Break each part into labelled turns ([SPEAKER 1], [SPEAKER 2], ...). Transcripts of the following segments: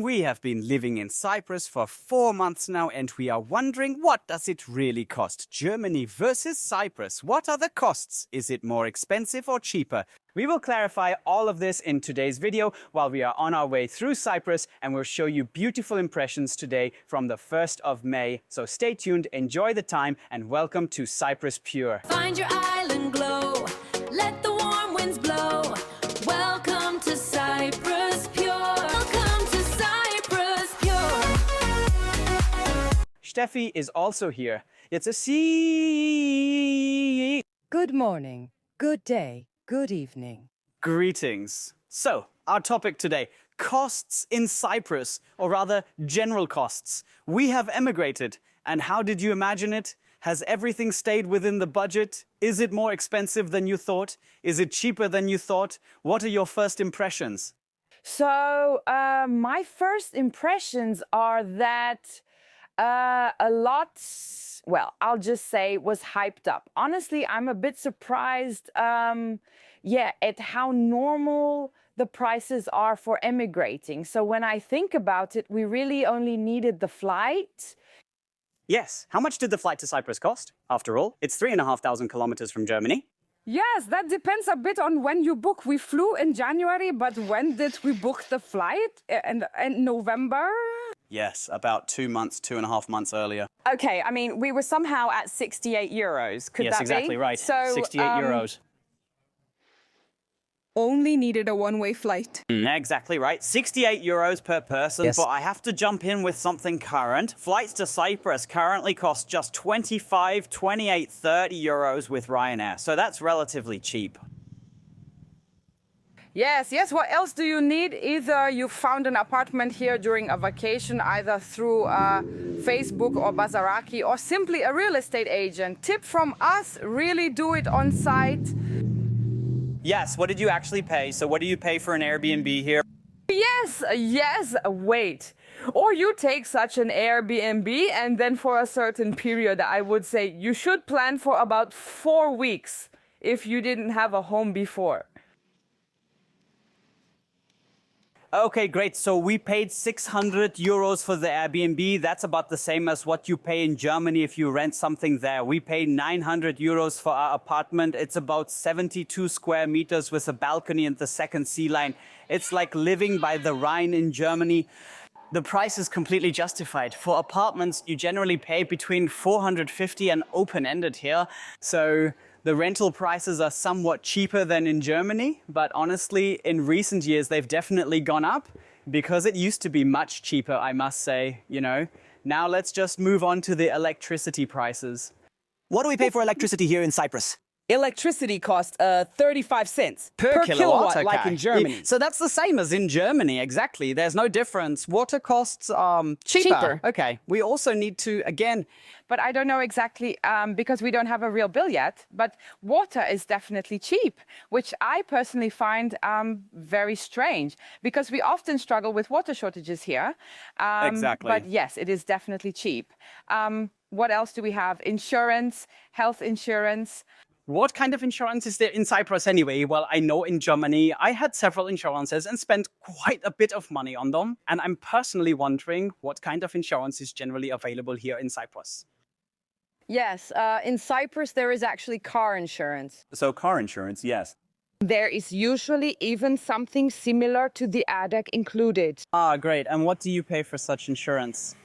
[SPEAKER 1] We have been living in Cyprus for 4 months now, and we are wondering, what does it really cost? Germany versus Cyprus. What are the costs? Is it more expensive or cheaper? We will clarify all of this in today's video while we are on our way through Cyprus, and we'll show you beautiful impressions today from the 1st of May. So stay tuned, enjoy the time, and welcome to Cyprus Pure.
[SPEAKER 2] Find your island glow, let the warm winds blow. Welcome to Cyprus Pure. Welcome to Cyprus Pure.
[SPEAKER 1] Steffi is also here. It's a sea.
[SPEAKER 3] Good morning, good day, good evening.
[SPEAKER 1] Greetings. So, our topic today, costs in Cyprus, or rather, general costs. We have emigrated, and how did you imagine it? Has everything stayed within the budget? Is it more expensive than you thought? Is it cheaper than you thought? What are your first impressions?
[SPEAKER 3] So, my first impressions are that a lot, well, I'll just say was hyped up. Honestly, I'm a bit surprised, at how normal the prices are for emigrating. So when I think about it, we really only needed the flight.
[SPEAKER 1] Yes. How much did the flight to Cyprus cost? After all, it's 3,500 kilometers from Germany.
[SPEAKER 4] Yes, that depends a bit on when you book. We flew in January, but when did we book the flight? In November?
[SPEAKER 1] Yes, about 2.5 months earlier.
[SPEAKER 5] Okay, I mean, we were somehow at 68 euros. Could
[SPEAKER 1] Yes,
[SPEAKER 5] that
[SPEAKER 1] exactly
[SPEAKER 5] be?
[SPEAKER 1] right.
[SPEAKER 5] So,
[SPEAKER 1] 68 euros.
[SPEAKER 4] Only needed a one-way flight.
[SPEAKER 1] Exactly right. 68 euros per person.
[SPEAKER 3] Yes.
[SPEAKER 1] But I have to jump in with something current. Flights to Cyprus currently cost just 25, 28, 30 euros with Ryanair. So that's relatively cheap.
[SPEAKER 4] Yes. What else do you need? Either you found an apartment here during a vacation, either through Facebook or Bazaraki, or simply a real estate agent. Tip from us, really do it on site.
[SPEAKER 1] Yes, what did you actually pay? So what do you pay for an Airbnb here?
[SPEAKER 4] Yes, wait. Or you take such an Airbnb and then for a certain period, I would say you should plan for about 4 weeks if you didn't have a home before.
[SPEAKER 1] Okay, great. So we paid 600 euros for the Airbnb. That's about the same as what you pay in Germany if you rent something there. We paid 900 euros for our apartment. It's about 72 square meters with a balcony and the second sea line. It's like living by the Rhine in Germany. The price is completely justified. For apartments, you generally pay between 450 and open-ended here. So the rental prices are somewhat cheaper than in Germany, but honestly, in recent years, they've definitely gone up because it used to be much cheaper, I must say, you know. Now let's just move on to the electricity prices.
[SPEAKER 6] What do we pay for electricity here in Cyprus?
[SPEAKER 5] electricity costs 35 cents
[SPEAKER 1] Per kilowatt, okay.
[SPEAKER 5] like in Germany.
[SPEAKER 1] So that's the same as in Germany, exactly. There's no difference. Water costs cheaper. Okay. We also need to, again...
[SPEAKER 4] But I don't know exactly, because we don't have a real bill yet, but water is definitely cheap, which I personally find very strange, because we often struggle with water shortages here.
[SPEAKER 1] Exactly.
[SPEAKER 4] But yes, it is definitely cheap. What else do we have? Insurance, health insurance.
[SPEAKER 1] What kind of insurance is there in Cyprus anyway? Well, I know in Germany, I had several insurances and spent quite a bit of money on them. And I'm personally wondering what kind of insurance is generally available here in Cyprus.
[SPEAKER 3] Yes, in Cyprus there is actually car insurance.
[SPEAKER 6] So car insurance, yes.
[SPEAKER 3] There is usually even something similar to the ADAC included.
[SPEAKER 1] Ah, great. And what do you pay for such insurance?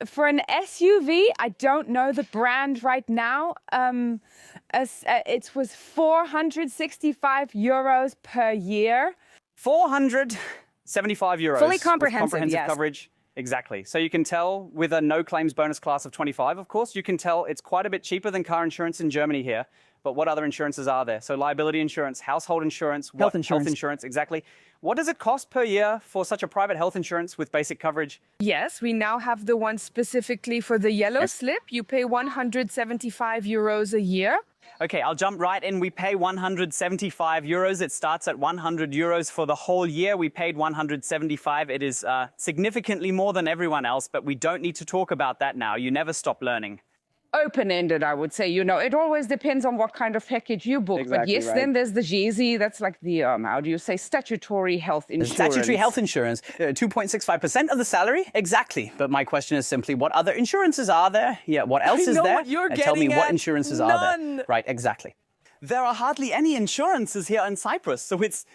[SPEAKER 4] For an SUV, I don't know the brand right now. It was 465 euros per year.
[SPEAKER 1] 475 euros.
[SPEAKER 4] Fully
[SPEAKER 1] with
[SPEAKER 4] comprehensive, yes.
[SPEAKER 1] coverage. Exactly. So you can tell with a no claims bonus class of 25, of course, you can tell it's quite a bit cheaper than car insurance in Germany here. But what other insurances are there? So liability insurance, household insurance,
[SPEAKER 6] Health insurance.
[SPEAKER 1] Health insurance, exactly. What does it cost per year for such a private health insurance with basic coverage?
[SPEAKER 4] Yes, we now have the one specifically for the yellow slip. You pay 175 euros a year.
[SPEAKER 1] Okay, I'll jump right in. We pay 175 euros. It starts at 100 euros for the whole year. We paid 175. It is significantly more than everyone else, but we don't need to talk about that now. You never stop learning.
[SPEAKER 4] open-ended, I would say. You know, it always depends on what kind of package you book. But
[SPEAKER 6] Exactly
[SPEAKER 4] yes,
[SPEAKER 6] right.
[SPEAKER 4] then there's the GESY. That's like the, how do you say, statutory health insurance.
[SPEAKER 6] Statutory health insurance, 2.65% of the salary? Exactly. But my question is simply, what other insurances are there? Yeah, what else is
[SPEAKER 1] know
[SPEAKER 6] there?
[SPEAKER 1] what you're
[SPEAKER 6] And tell me
[SPEAKER 1] getting
[SPEAKER 6] what
[SPEAKER 1] at.
[SPEAKER 6] insurances are there.
[SPEAKER 1] None.
[SPEAKER 6] Right, exactly.
[SPEAKER 1] There are hardly any insurances here in Cyprus, so it's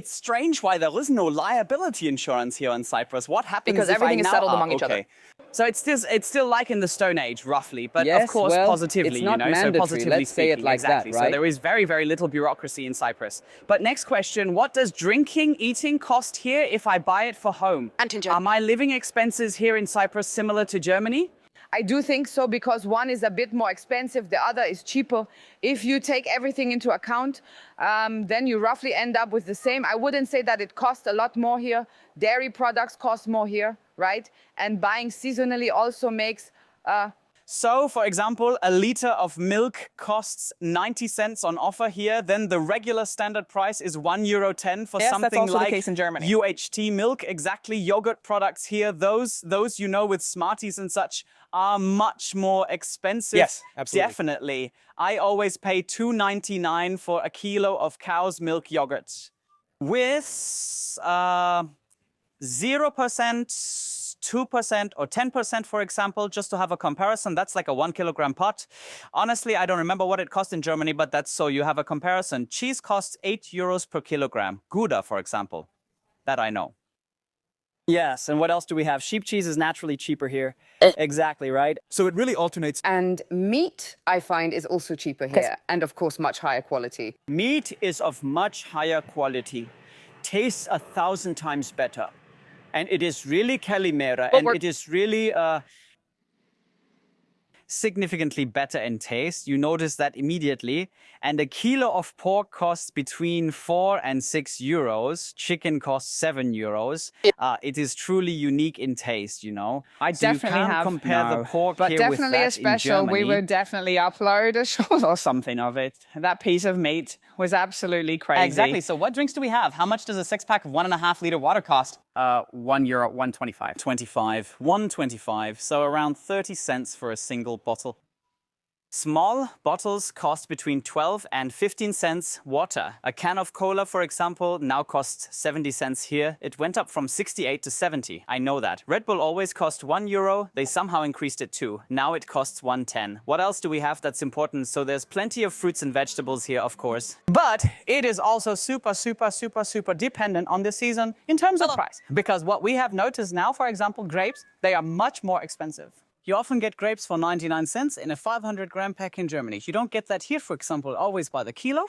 [SPEAKER 1] strange why there is no liability insurance here in Cyprus. What happens
[SPEAKER 5] Because
[SPEAKER 1] if
[SPEAKER 5] everything
[SPEAKER 1] I
[SPEAKER 5] is
[SPEAKER 1] now
[SPEAKER 5] settled
[SPEAKER 1] are
[SPEAKER 5] among each other.
[SPEAKER 1] okay? So it's still like in the Stone Age, roughly, but of
[SPEAKER 7] Yes,
[SPEAKER 1] course
[SPEAKER 7] well,
[SPEAKER 1] positively,
[SPEAKER 7] it's not
[SPEAKER 1] you know, so
[SPEAKER 7] mandatory.
[SPEAKER 1] positively
[SPEAKER 7] Let's say it
[SPEAKER 1] speaking,
[SPEAKER 7] like that,
[SPEAKER 1] exactly. So
[SPEAKER 7] right?
[SPEAKER 1] there is very, very little bureaucracy in Cyprus. But next question, what does drinking, eating cost here if I buy it for home?
[SPEAKER 5] And in
[SPEAKER 1] Are my living expenses here in Cyprus similar to Germany?
[SPEAKER 4] I do think so, because one is a bit more expensive, the other is cheaper. If you take everything into account, then you roughly end up with the same. I wouldn't say that it costs a lot more here. Dairy products cost more here, right? And buying seasonally also makes
[SPEAKER 1] So, for example, a liter of milk costs 90 cents on offer here. Then the regular standard price is €1.10 for
[SPEAKER 5] Yes, that's
[SPEAKER 1] something
[SPEAKER 5] also the
[SPEAKER 1] like
[SPEAKER 5] case in Germany.
[SPEAKER 1] UHT milk. Exactly, yogurt products here. Those you know with Smarties and such are much more expensive.
[SPEAKER 6] Yes, absolutely.
[SPEAKER 1] Definitely. I always pay $2.99 for a kilo of cow's milk yogurt with 0%. 2% or 10%, for example, just to have a comparison. That's like a 1 kilogram pot. Honestly, I don't remember what it cost in Germany, but that's so you have a comparison. Cheese costs €8 per kilogram. Gouda, for example. That I know.
[SPEAKER 6] Yes, and what else do we have? Sheep cheese is naturally cheaper here. Exactly, right?
[SPEAKER 7] So it really alternates.
[SPEAKER 8] And meat, I find, is also cheaper here. And of course, much higher quality.
[SPEAKER 9] Meat is of much higher quality, tastes 1,000 times better. And it is really Calimera, and it is really
[SPEAKER 1] significantly better in taste. You notice that immediately. And a kilo of pork costs between 4 and 6 euros. Chicken costs 7 euros. It is truly unique in taste, you know.
[SPEAKER 4] I
[SPEAKER 1] So you
[SPEAKER 4] definitely
[SPEAKER 1] can't
[SPEAKER 4] have
[SPEAKER 1] compare the pork
[SPEAKER 4] but
[SPEAKER 1] here with
[SPEAKER 4] definitely
[SPEAKER 1] that
[SPEAKER 4] a special.
[SPEAKER 1] in
[SPEAKER 4] We
[SPEAKER 1] Germany.
[SPEAKER 4] would definitely upload a shot or something of it. That piece of meat was absolutely crazy.
[SPEAKER 1] Exactly. So what drinks do we have? How much does a 6-pack of 1.5 liter water cost? €1, 1.25. 1.25. So around 30 cents for a single bottle. Small bottles cost between 12 and 15 cents water. A can of cola, for example, now costs 70 cents here. It went up from 68 to 70. I know that. Red Bull always cost €1. They somehow increased it too. Now it costs 1.10. What else do we have that's important? So there's plenty of fruits and vegetables here, of course. But it is also super dependent on the season in terms of price. Because what we have noticed now, for example, grapes, they are much more expensive. You often get grapes for 99 cents in a 500-gram pack in Germany. You don't get that here, for example, always by the kilo.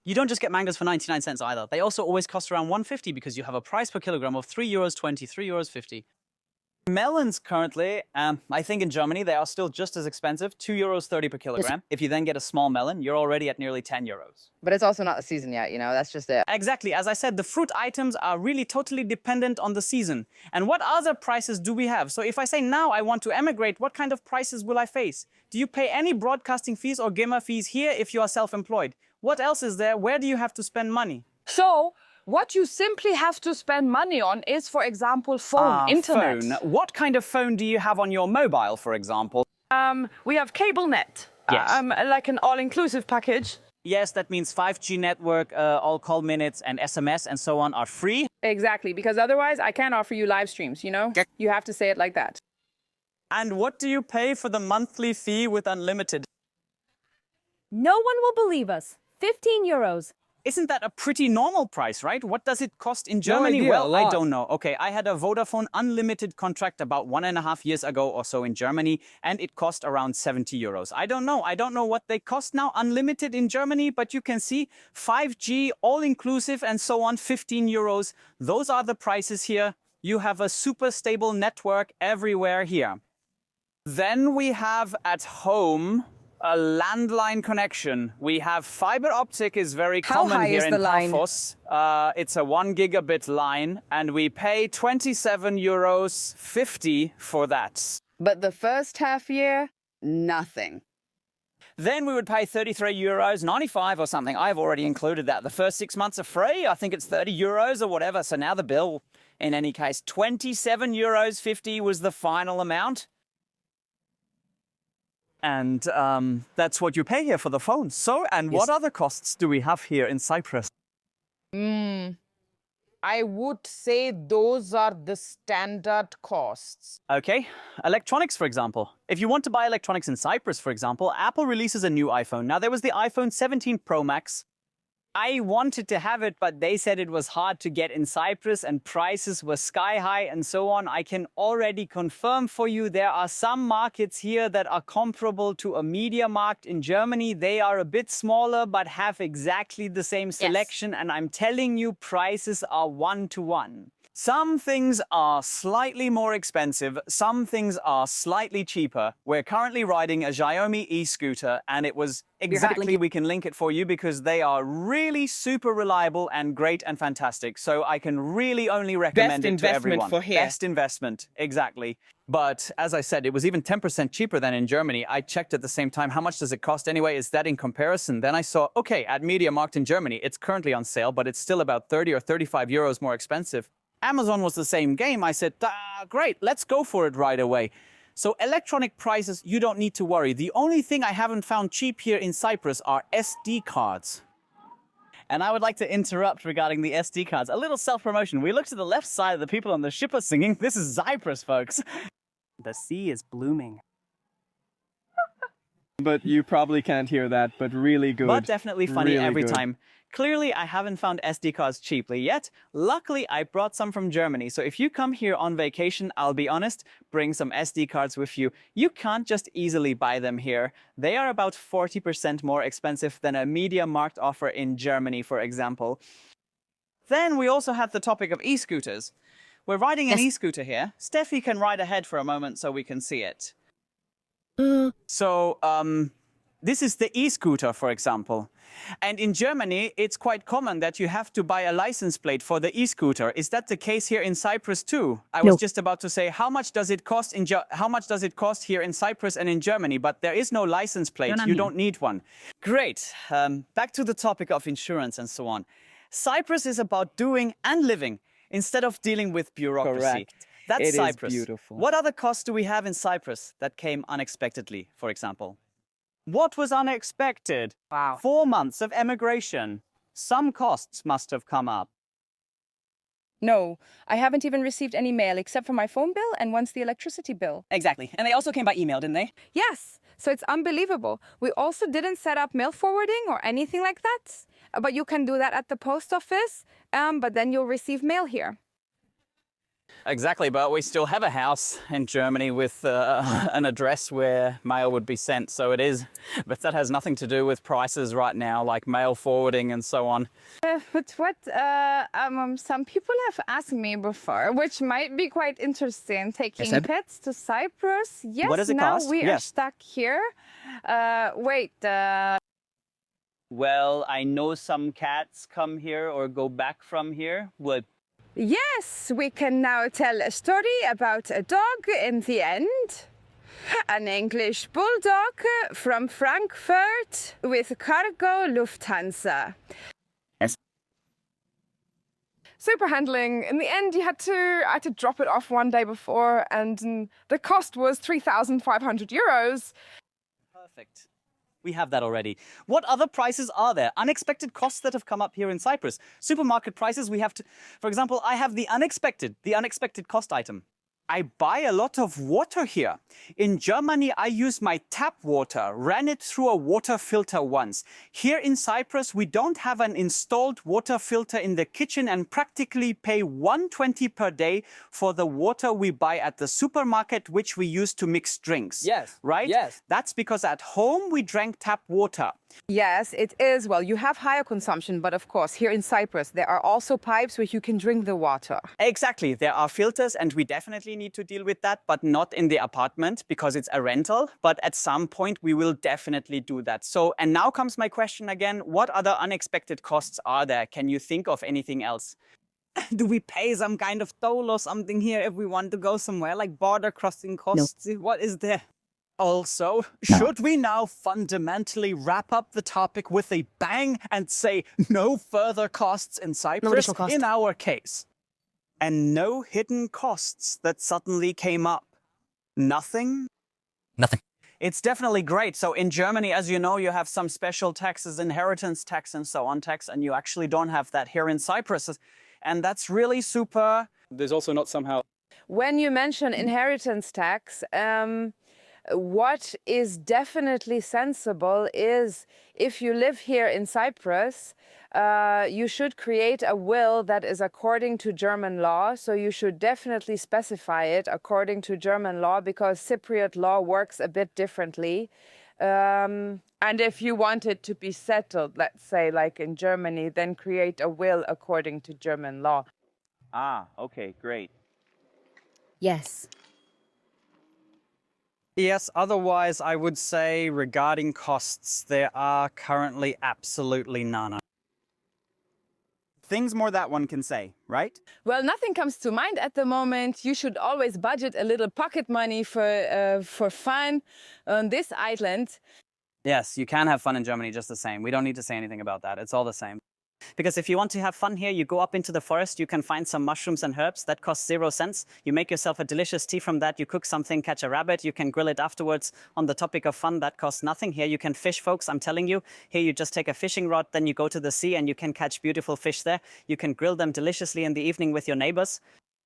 [SPEAKER 1] You don't just get mangoes for 99 cents either. They also always cost around 1.50 because you have a price per kilogram of €3.20, €3.50. Melons currently, I think in Germany, they are still just as expensive, €2.30 per kilogram. If you then get a small melon, you're already at nearly €10.
[SPEAKER 8] But it's also not the season yet, you know, that's just it.
[SPEAKER 1] Exactly. As I said, the fruit items are really totally dependent on the season. And what other prices do we have? So if I say now I want to emigrate, what kind of prices will I face? Do you pay any broadcasting fees or GEMA fees here if you are self-employed? What else is there? Where do you have to spend money?
[SPEAKER 4] So, what you simply have to spend money on is, for example, phone, internet.
[SPEAKER 1] Phone. What kind of phone do you have on your mobile, for example?
[SPEAKER 10] We have cable net.
[SPEAKER 1] Yes.
[SPEAKER 10] Like an all-inclusive package.
[SPEAKER 1] Yes, that means 5G network, all call minutes and SMS and so on are free.
[SPEAKER 4] Exactly, because otherwise I can't offer you live streams, you know? You have to say it like that.
[SPEAKER 1] And what do you pay for the monthly fee with unlimited?
[SPEAKER 2] No one will believe us. €15.
[SPEAKER 1] Isn't that a pretty normal price, right? What does it cost in Germany?
[SPEAKER 7] idea,
[SPEAKER 1] Well,
[SPEAKER 7] a
[SPEAKER 1] I
[SPEAKER 7] lot.
[SPEAKER 1] don't know. Okay, I had a Vodafone unlimited contract about 1.5 years ago or so in Germany, and it cost around €70. I don't know. I don't know what they cost now, unlimited in Germany, but you can see 5G, all-inclusive and so on, €15. Those are the prices here. You have a super stable network everywhere here. Then we have at home a landline connection. We have fiber optic is very
[SPEAKER 8] How
[SPEAKER 1] common
[SPEAKER 8] high
[SPEAKER 1] here
[SPEAKER 8] is
[SPEAKER 1] in
[SPEAKER 8] the line?
[SPEAKER 1] Paphos. It's a 1 gigabit line, and we pay €27.50 for that.
[SPEAKER 8] But the first half year, nothing.
[SPEAKER 1] Then we would pay €33.95 or something. I've already included that. The first 6 months are free. I think it's €30 or whatever. So now the bill, in any case, €27.50 was the final amount.
[SPEAKER 6] And that's what you pay here for the phone. So, and what other costs do we have here in Cyprus?
[SPEAKER 4] I would say those are the standard costs.
[SPEAKER 6] Okay, electronics, for example. If you want to buy electronics in Cyprus, for example, Apple releases a new iPhone. Now, there was the iPhone 17 Pro Max.
[SPEAKER 1] I wanted to have it, but they said it was hard to get in Cyprus and prices were sky high and so on. I can already confirm for you there are some markets here that are comparable to a media market in Germany. They are a bit smaller, but have exactly the same selection. And I'm telling you, prices are 1-to-1.
[SPEAKER 6] Some things are slightly more expensive, some things are slightly cheaper. We're currently riding a Xiaomi e-scooter, and it was exactly, we can link it for you because they are really super reliable and great and fantastic. So I can really only recommend it to everyone.
[SPEAKER 9] For here.
[SPEAKER 6] Best investment, exactly. But as I said, it was even 10% cheaper than in Germany. I checked at the same time, how much does it cost anyway? Is that in comparison? Then I saw, okay, at MediaMarkt in Germany, it's currently on sale, but it's still about 30 or 35 euros more expensive. Amazon was the same game. I said, great, let's go for it right away. So electronic prices, you don't need to worry. The only thing I haven't found cheap here in Cyprus are SD cards.
[SPEAKER 1] And I would like to interrupt regarding the SD cards. A little self-promotion. We look to the left side of the people on the ship are singing. This is Cyprus, folks. The sea is blooming.
[SPEAKER 9] But you probably can't hear that, but really good.
[SPEAKER 1] But definitely funny
[SPEAKER 9] Really
[SPEAKER 1] every
[SPEAKER 9] good.
[SPEAKER 1] time. Clearly, I haven't found SD cards cheaply yet. Luckily, I brought some from Germany. So if you come here on vacation, I'll be honest, bring some SD cards with you. You can't just easily buy them here. They are about 40% more expensive than a MediaMarkt offer in Germany, for example. Then we also have the topic of e-scooters. We're riding an e-scooter here. Steffi can ride ahead for a moment so we can see it.
[SPEAKER 6] So, this is the e-scooter, for example. And in Germany, it's quite common that you have to buy a license plate for the e-scooter. Is that the case here in Cyprus too? I was just about to say, how much does it cost here in Cyprus and in Germany? But there is no license plate. You don't need one.
[SPEAKER 1] Great. Back to the topic of insurance and so on. Cyprus is about doing and living instead of dealing with bureaucracy.
[SPEAKER 9] Correct.
[SPEAKER 1] That's
[SPEAKER 9] It is
[SPEAKER 1] Cyprus.
[SPEAKER 9] beautiful.
[SPEAKER 1] What other costs do we have in Cyprus that came unexpectedly, for example? What was unexpected?
[SPEAKER 3] Wow.
[SPEAKER 1] 4 months of emigration. Some costs must have come up.
[SPEAKER 5] No, I haven't even received any mail except for my phone bill and once the electricity bill.
[SPEAKER 6] Exactly. And they also came by email, didn't they?
[SPEAKER 4] Yes, so it's unbelievable. We also didn't set up mail forwarding or anything like that. But you can do that at the post office, but then you'll receive mail here.
[SPEAKER 1] Exactly, but we still have a house in Germany with an address where mail would be sent. So it is, but that has nothing to do with prices right now, like mail forwarding and so on.
[SPEAKER 4] But what some people have asked me before, which might be quite interesting, taking pets to Cyprus. Yes,
[SPEAKER 1] What does it
[SPEAKER 4] now
[SPEAKER 1] cost?
[SPEAKER 4] we are
[SPEAKER 1] Yes.
[SPEAKER 4] stuck here.
[SPEAKER 1] Well, I know some cats come here or go back from here. What?
[SPEAKER 4] Yes, we can now tell a story about a dog in the end. An English bulldog from Frankfurt with cargo Lufthansa. Super handling. In the end, I had to drop it off one day before, and the cost was 3,500 euros.
[SPEAKER 1] Perfect. We have that already. What other prices are there? Unexpected costs that have come up here in Cyprus. Supermarket prices, we have to... For example, I have the unexpected cost item. I buy a lot of water here. In Germany, I use my tap water, ran it through a water filter once. Here in Cyprus, we don't have an installed water filter in the kitchen and practically pay 120 per day for the water we buy at the supermarket, which we use to mix drinks.
[SPEAKER 6] Yes.
[SPEAKER 1] Right?
[SPEAKER 6] Yes.
[SPEAKER 1] That's because at home we drank tap water.
[SPEAKER 4] Yes, it is. Well, you have higher consumption, but of course, here in Cyprus, there are also pipes where you can drink the water.
[SPEAKER 1] Exactly. There are filters and we definitely need to deal with that, but not in the apartment because it's a rental. But at some point, we will definitely do that. So, and now comes my question again. What other unexpected costs are there? Can you think of anything else? Do we pay some kind of toll or something here if we want to go somewhere, like border crossing costs? No. What is there? Also, should we now fundamentally wrap up the topic with a bang and say no further costs in Cyprus in our case? And no hidden costs that suddenly came up? Nothing?
[SPEAKER 6] Nothing. It's definitely great. So in Germany, as you know, you have some special taxes, inheritance tax and so on tax, and you actually don't have that here in Cyprus. And that's really super.
[SPEAKER 7] There's also not somehow...
[SPEAKER 3] When you mention inheritance tax, what is definitely sensible is if you live here in Cyprus, you should create a will that is according to German law. So you should definitely specify it according to German law, because Cypriot law works a bit differently.
[SPEAKER 4] And if you want it to be settled, let's say like in Germany, then create a will according to German law.
[SPEAKER 6] Ah, okay, great.
[SPEAKER 2] Yes.
[SPEAKER 6] Yes, otherwise I would say regarding costs, there are currently absolutely none. Things more that one can say, right?
[SPEAKER 4] Well, nothing comes to mind at the moment. You should always budget a little pocket money for fun on this island.
[SPEAKER 6] Yes, you can have fun in Germany just the same. We don't need to say anything about that. It's all the same. Because if you want to have fun here, you go up into the forest, you can find some mushrooms and herbs. That costs 0 cents. You make yourself a delicious tea from that. You cook something, catch a rabbit. You can grill it afterwards. On the topic of fun, that costs nothing. Here you can fish, folks. I'm telling you. Here you just take a fishing rod, then you go to the sea and you can catch beautiful fish there. You can grill them deliciously in the evening with your neighbors.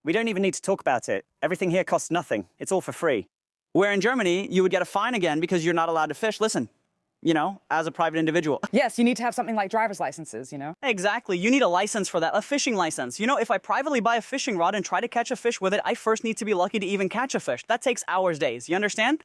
[SPEAKER 9] We don't even need to talk about it. Everything here costs nothing. It's all for free. Where in Germany, you would get a fine again because you're not allowed to fish. Listen. You know, as a private individual.
[SPEAKER 5] Yes, you need to have something like driver's licenses, you know?
[SPEAKER 6] Exactly. You need a license for that, a fishing license. You know, if I privately buy a fishing rod and try to catch a fish with it, I first need to be lucky to even catch a fish. That takes hours, days. You understand?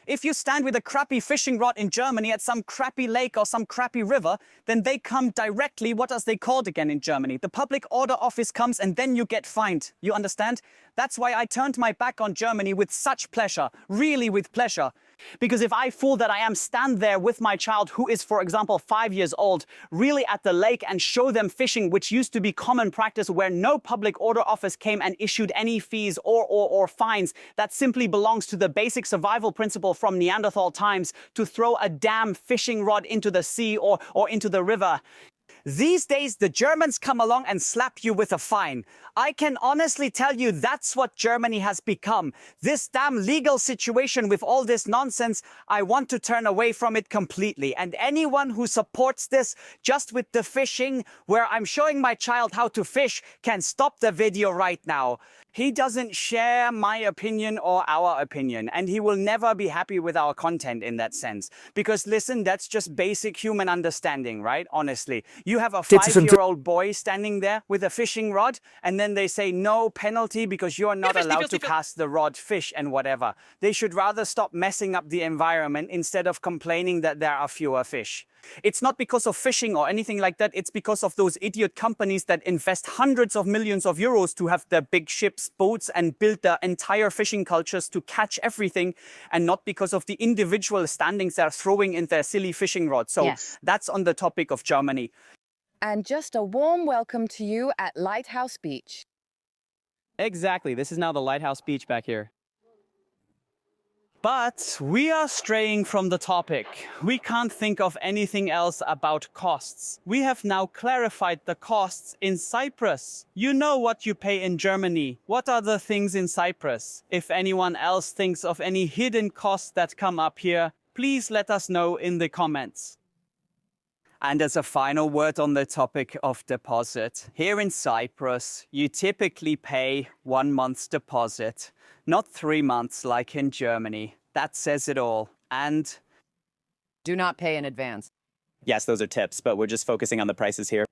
[SPEAKER 6] If you stand with a crappy fishing rod in Germany at some crappy lake or some crappy river, then they come directly, what does they called again in Germany? The public order office comes and then you get fined. You understand? That's why I turned my back on Germany with such pleasure, really with pleasure. Because if I, fool that I am, stand there with my child who is, for example, 5 years old, really at the lake and show them fishing, which used to be common practice where no public order office came and issued any fees or fines, that simply belongs to the basic survival principle from Neanderthal times to throw a damn fishing rod into the sea or into the river. These days, the Germans come along and slap you with a fine. I can honestly tell you that's what Germany has become. This damn legal situation with all this nonsense, I want to turn away from it completely. And anyone who supports this just with the fishing, where I'm showing my child how to fish, can stop the video right now. He doesn't share my opinion or our opinion, and he will never be happy with our content in that sense. Because listen, that's just basic human understanding, right? Honestly. You have a 5-year-old boy standing there with a fishing rod, and then they say no penalty because you're not allowed to cast the rod, fish, and whatever. They should rather stop messing up the environment instead of complaining that there are fewer fish. It's not because of fishing or anything like that. It's because of those idiot companies that invest hundreds of millions of euros to have their big ships, boats, and build their entire fishing cultures to catch everything, and not because of the individual standings they're throwing in their silly fishing rods. So that's on the topic of Germany.
[SPEAKER 5] And just a warm welcome to you at Lighthouse Beach.
[SPEAKER 6] Exactly. This is now the Lighthouse Beach back here. But we are straying from the topic. We can't think of anything else about costs. We have now clarified the costs in Cyprus. You know what you pay in Germany. What are the things in Cyprus? If anyone else thinks of any hidden costs that come up here, please let us know in the comments. And as a final word on the topic of deposit, here in Cyprus, you typically pay 1 month's deposit, not 3 months like in Germany. That says it all. And
[SPEAKER 8] Do not pay in advance.
[SPEAKER 9] Yes, those are tips, but we're just focusing on the prices here.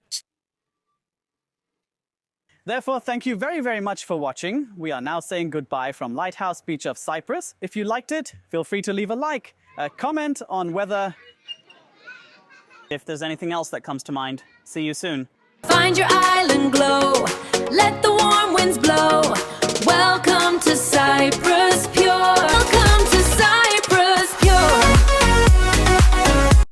[SPEAKER 6] therefore, thank you very, very much for watching. We are now saying goodbye from Lighthouse Beach of Cyprus. If you liked it, feel free to leave a like, a comment on whether... If there's anything else that comes to mind. See you soon.
[SPEAKER 2] Find your island glow. Let the warm winds blow. Welcome to Cyprus.